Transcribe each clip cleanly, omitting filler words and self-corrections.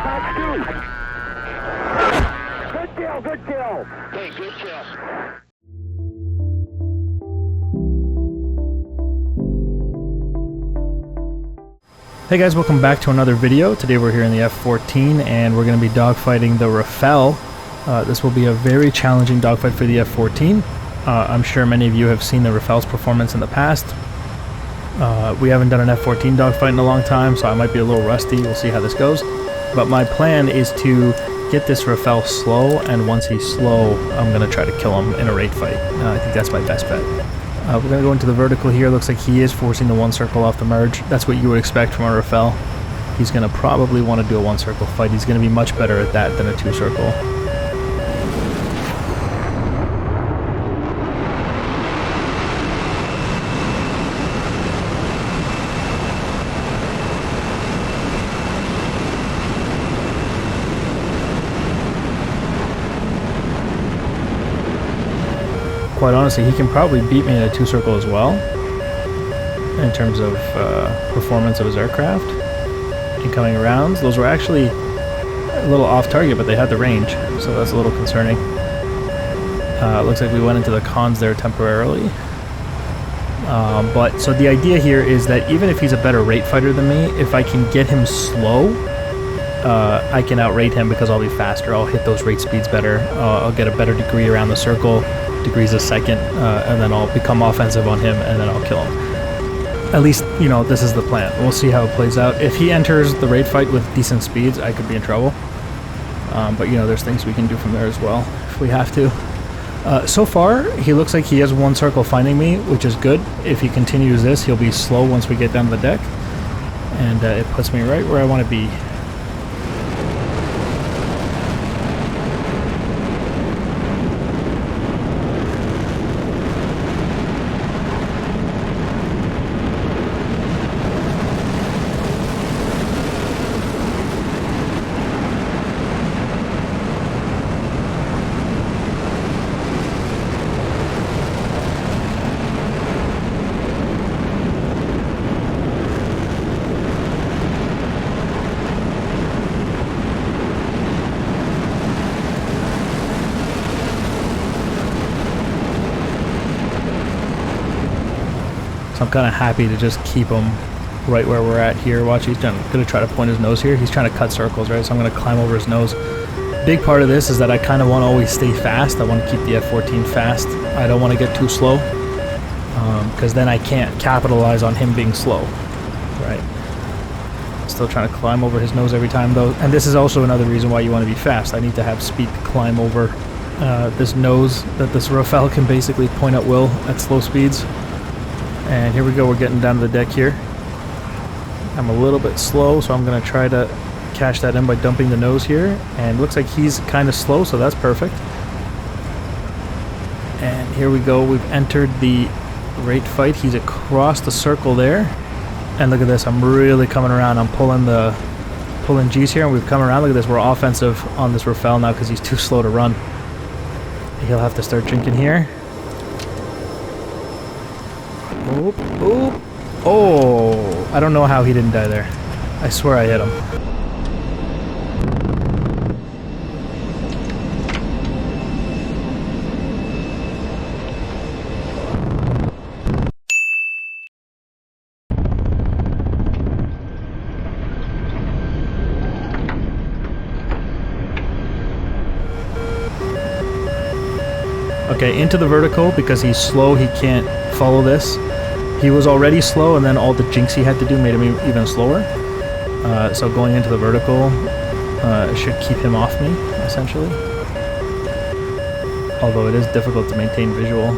Good kill, good kill. Okay, good kill. Hey guys, welcome back to another video. Today we're here in the F-14 and we're going to be dogfighting the Rafale. This will be a very challenging dogfight for the F-14. I'm sure many of you have seen the Rafale's performance in the past. We haven't done an F-14 dogfight in a long time, so I might be a little rusty. We'll see how this goes. But my plan is to get this Rafale slow, and once he's slow, I'm going to try to kill him in a raid fight. I think that's my best bet. We're going to go into the vertical here. Looks like he is forcing the one circle off the merge. That's what you would expect from a Rafale. He's going to probably want to do a one circle fight. He's going to be much better at that than a two circle. Quite honestly, he can probably beat me in a two circle as well in terms of performance of his aircraft. Incoming rounds, those were actually a little off target, but they had the range, so that's a little concerning. Looks like we went into the cons there temporarily. But so the idea here is that even if he's a better rate fighter than me, if I can get him slow, I can outrate him because I'll be faster. I'll hit those rate speeds better. I'll get a better degree around the circle, degrees a second, and then I'll become offensive on him, and then I'll kill him. At least, you know, this is the plan. We'll see how it plays out. If he enters the raid fight with decent speeds, I could be in trouble. But, you know, there's things we can do from there as well, if we have to. So far, he looks like he has one circle finding me, which is good. If he continues this, he'll be slow once we get down to the deck. And it puts me right where I want to be. So I'm kind of happy to just keep him right where we're at here. Watch, he's going to try to point his nose here. He's trying to cut circles, right? So I'm going to climb over his nose. Big part of this is that I kind of want to always stay fast. I want to keep the F-14 fast. I don't want to get too slow, because then I can't capitalize on him being slow, right? Still trying to climb over his nose every time, though. And this is also another reason why you want to be fast. I need to have speed to climb over this nose that this Rafale can basically point at will at slow speeds. And here we go, we're getting down to the deck here. I'm a little bit slow, so I'm going to try to cash that in by dumping the nose here. And it looks like he's kind of slow, so that's perfect. And here we go, we've entered the rate fight. He's across the circle there. And look at this, I'm really coming around. I'm pulling G's here, and we've come around. Look at this, we're offensive on this Rafale now because he's too slow to run. He'll have to start drinking here. Oop, oop. Oh, I don't know how he didn't die there. I swear I hit him. Okay, into the vertical because he's slow, he can't follow this. He was already slow, and then all the jinx he had to do made him even slower. So going into the vertical should keep him off me, essentially. Although it is difficult to maintain visual.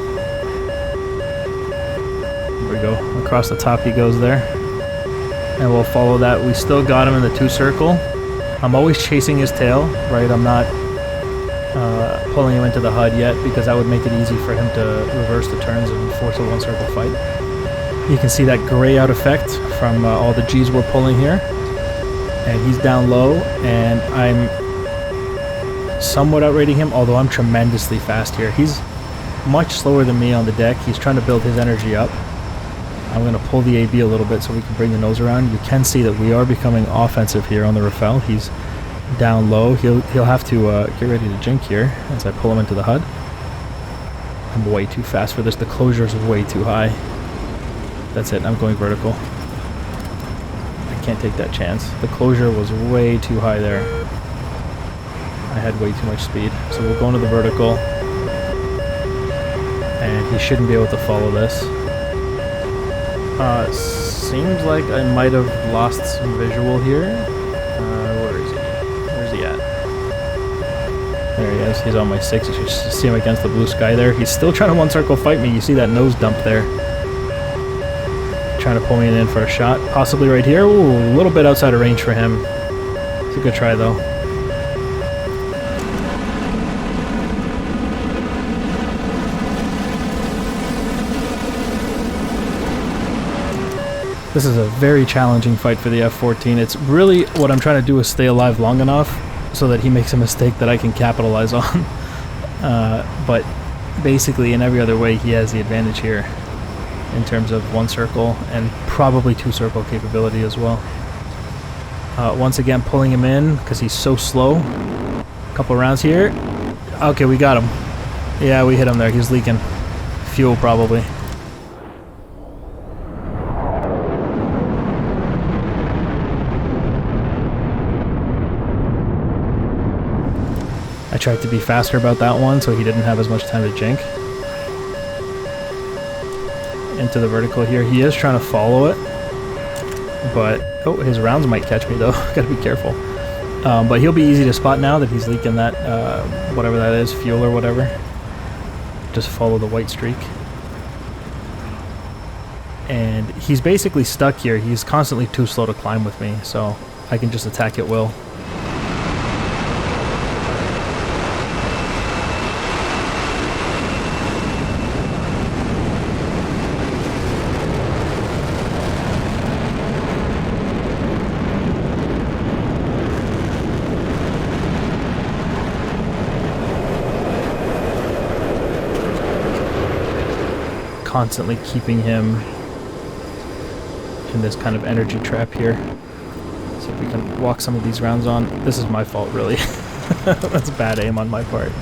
There we go. Across the top he goes there. And we'll follow that. We still got him in the two circle. I'm always chasing his tail, right? I'm not pulling him into the HUD yet, because that would make it easy for him to reverse the turns and force a one circle fight. You can see that gray out effect from all the G's we're pulling here. And he's down low, and I'm somewhat outrating him, although I'm tremendously fast here. He's much slower than me on the deck. He's trying to build his energy up. I'm going to pull the AB a little bit so we can bring the nose around. You can see that we are becoming offensive here on the Rafale. He's down low. He'll have to get ready to jink here as I pull him into the HUD. I'm way too fast for this. The closure is way too high. That's it. I'm going vertical. I can't take that chance. The closure was way too high there. I had way too much speed. So we'll go into the vertical. And he shouldn't be able to follow this. Seems like I might have lost some visual here. Where is he? Where's he at? There he is. He's on my 6. You should just see him against the blue sky there. He's still trying to one circle fight me. You see that nose dump there. Trying to pull me in for a shot. Possibly right here. Ooh, a little bit outside of range for him. It's a good try though. This is a very challenging fight for the F-14. It's really what I'm trying to do is stay alive long enough so that he makes a mistake that I can capitalize on. But basically in every other way he has the advantage here in terms of one circle and probably two circle capability as well. Once again pulling him in because he's so slow. Couple rounds here. Okay, we got him. Yeah, we hit him there. He's leaking fuel probably. I tried to be faster about that one so he didn't have as much time to jink. Into the vertical here. He is trying to follow it. But, oh, his rounds might catch me though. Gotta be careful. But he'll be easy to spot now that he's leaking that, whatever that is, fuel or whatever. Just follow the white streak. And he's basically stuck here. He's constantly too slow to climb with me, so I can just attack at will. Constantly keeping him in this kind of energy trap here. See if we can walk some of these rounds on. This is my fault, really. That's bad aim on my part.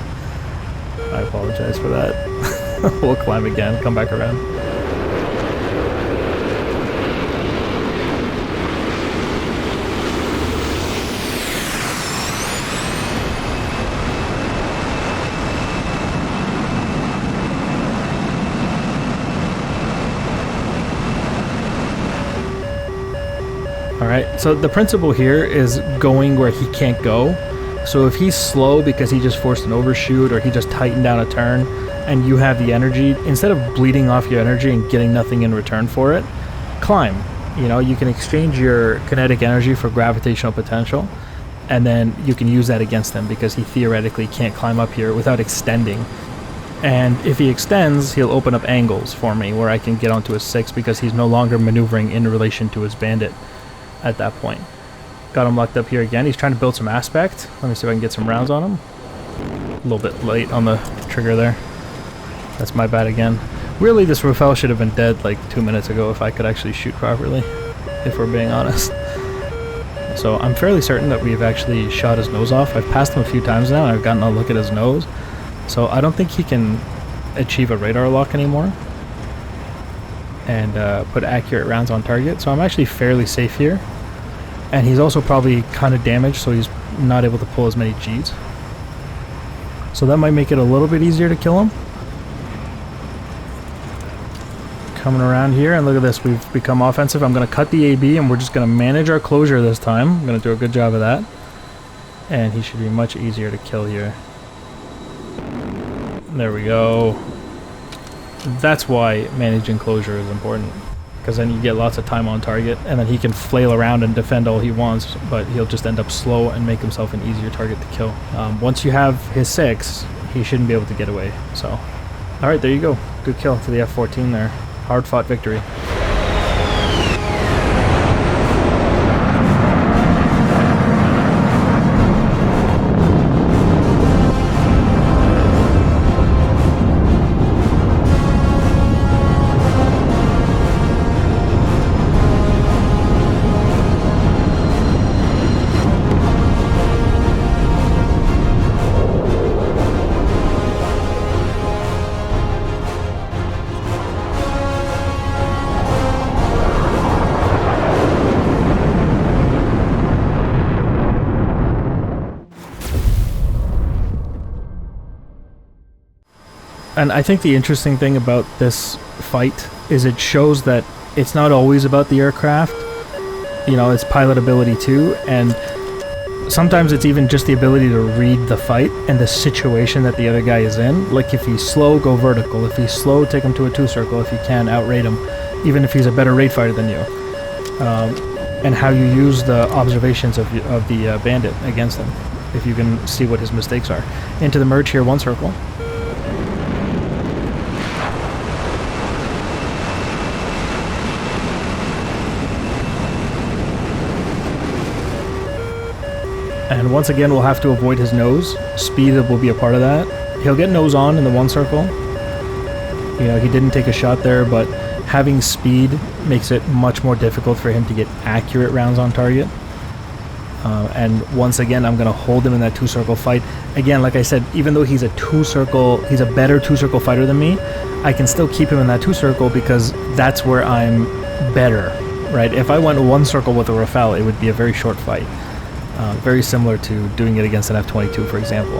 I apologize for that. We'll climb again, come back around. Alright, so the principle here is going where he can't go. So if he's slow because he just forced an overshoot or he just tightened down a turn and you have the energy, instead of bleeding off your energy and getting nothing in return for it, climb. You know, you can exchange your kinetic energy for gravitational potential and then you can use that against him because he theoretically can't climb up here without extending. And if he extends, he'll open up angles for me where I can get onto his 6 because he's no longer maneuvering in relation to his bandit. At that point. Got him locked up here again. He's trying to build some aspect. Let me see if I can get some rounds on him. A little bit late on the trigger there. That's my bad again. Really, this Rafale should have been dead like 2 minutes ago if I could actually shoot properly, if we're being honest. So I'm fairly certain that we've actually shot his nose off. I've passed him a few times now and I've gotten a look at his nose. So I don't think he can achieve a radar lock anymore and put accurate rounds on target. So I'm actually fairly safe here. And he's also probably kind of damaged, so he's not able to pull as many Gs. So that might make it a little bit easier to kill him. Coming around here, and look at this, we've become offensive. I'm going to cut the AB, and we're just going to manage our closure this time. I'm going to do a good job of that. And he should be much easier to kill here. There we go. That's why managing closure is important. Because then you get lots of time on target, and then he can flail around and defend all he wants, but he'll just end up slow and make himself an easier target to kill. Once you have his 6, he shouldn't be able to get away. So, alright, there you go. Good kill to the F-14 there. Hard-fought victory. And I think the interesting thing about this fight is it shows that it's not always about the aircraft. You know, it's pilot ability too, and sometimes it's even just the ability to read the fight and the situation that the other guy is in. Like if he's slow, go vertical. If he's slow, take him to a 2-circle. If you can, outrate him, even if he's a better rate fighter than you. And how you use the observations of the bandit against him, if you can see what his mistakes are. Into the merge here, 1 circle. And once again, we'll have to avoid his nose. Speed will be a part of that. He'll get nose on in the 1 circle. You know, he didn't take a shot there, but having speed makes it much more difficult for him to get accurate rounds on target. And once again, I'm going to hold him in that 2-circle fight. Again, like I said, even though he's a better 2-circle fighter than me, I can still keep him in that 2-circle because that's where I'm better, right? If I went 1 circle with a Rafale, it would be a very short fight. Very similar to doing it against an F-22, for example.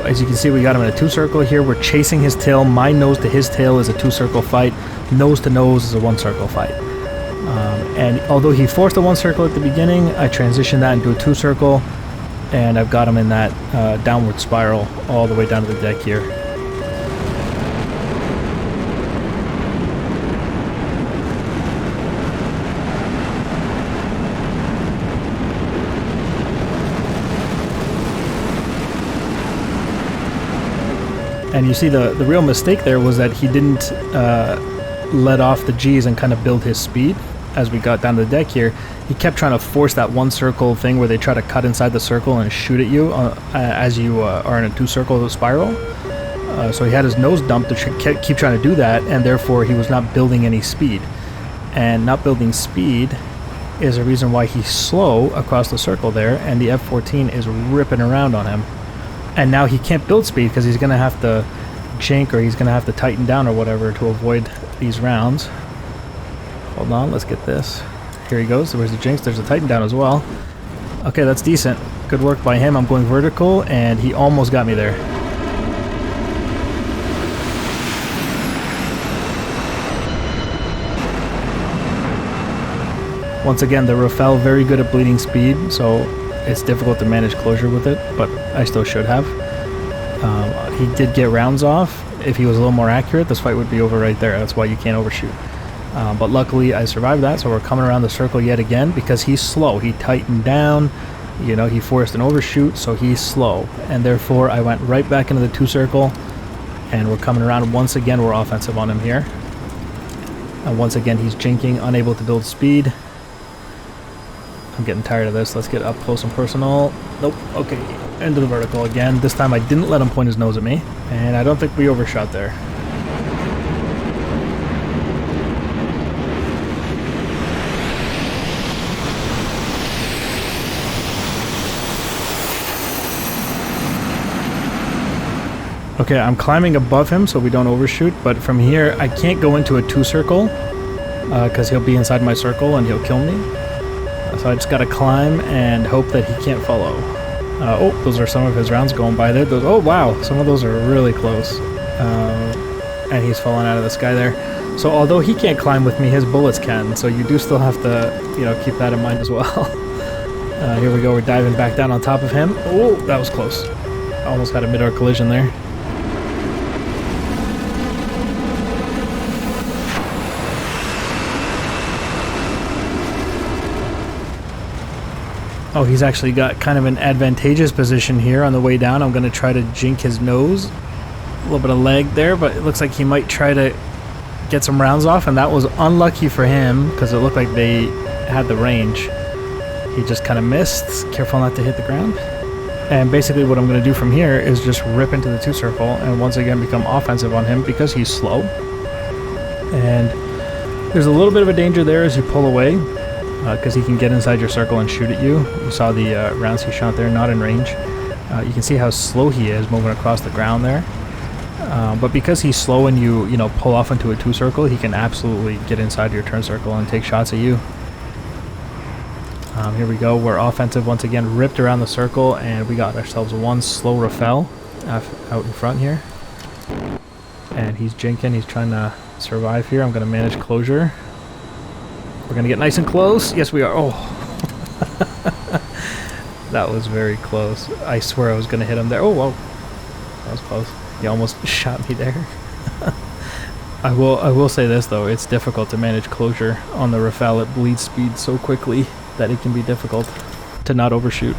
As you can see, we got him in a 2-circle here. We're chasing his tail. My nose to his tail is a 2-circle fight. Nose to nose is a 1-circle fight. And although he forced a 1-circle at the beginning, I transitioned that into a 2-circle, and I've got him in that downward spiral all the way down to the deck here. And you see the real mistake there was that he didn't let off the G's and kind of build his speed as we got down to the deck here. He kept trying to force that 1-circle thing where they try to cut inside the circle and shoot at you as you are in a 2-circle spiral. So he had his nose dumped to keep trying to do that, and therefore he was not building any speed. And not building speed is a reason why he's slow across the circle there, and the F-14 is ripping around on him. And now he can't build speed because he's going to have to jink, or he's going to have to tighten down or whatever to avoid these rounds. Hold on, let's get this. Here he goes. Where's the jinx? There's a tighten down as well. Okay, that's decent. Good work by him. I'm going vertical, and he almost got me there. Once again, the Rafale very good at bleeding speed, so it's difficult to manage closure with it, but I still should have. He did get rounds off. If he was a little more accurate, this fight would be over right there. That's why you can't overshoot. But luckily, I survived that, so we're coming around the circle yet again because he's slow. He tightened down, you know, he forced an overshoot, so he's slow. And therefore, I went right back into the 2-circle, and we're coming around. Once again, we're offensive on him here. And once again, he's jinking, unable to build speed. I'm getting tired of this. Let's get up close and personal. Nope. Okay. Into the vertical again. This time I didn't let him point his nose at me. And I don't think we overshot there. Okay, I'm climbing above him so we don't overshoot. But from here, I can't go into a 2-circle because he'll be inside my circle and he'll kill me. So I just gotta climb and hope that he can't follow. Oh, those are some of his rounds going by there. Oh wow, some of those are really close. And he's falling out of the sky there. So although he can't climb with me, his bullets can. So you do still have to, you know, keep that in mind as well. Here we go, we're diving back down on top of him. Oh, that was close. Almost had a mid-air collision there. Oh, he's actually got kind of an advantageous position here on the way down. I'm going to try to jink his nose. A little bit of lag there, but it looks like he might try to get some rounds off, and that was unlucky for him because it looked like they had the range. He just kind of missed. Careful not to hit the ground. And basically what I'm going to do from here is just rip into the 2-circle and once again become offensive on him because he's slow. And there's a little bit of a danger there as you pull away. Because he can get inside your circle and shoot at you. You saw the rounds he shot there, not in range. You can see how slow he is moving across the ground there. But because he's slow and you know, pull off into a 2-circle, he can absolutely get inside your turn circle and take shots at you. Here we go. We're offensive once again, ripped around the circle, and we got ourselves one slow Rafale out in front here. And he's jinking. He's trying to survive here. I'm going to manage closure. We're going to get nice and close. Yes, we are. Oh. That was very close. I swear I was going to hit him there. Oh, whoa. That was close. He almost shot me there. I will say this, though. It's difficult to manage closure on the Rafale. It bleeds speed so quickly that it can be difficult to not overshoot.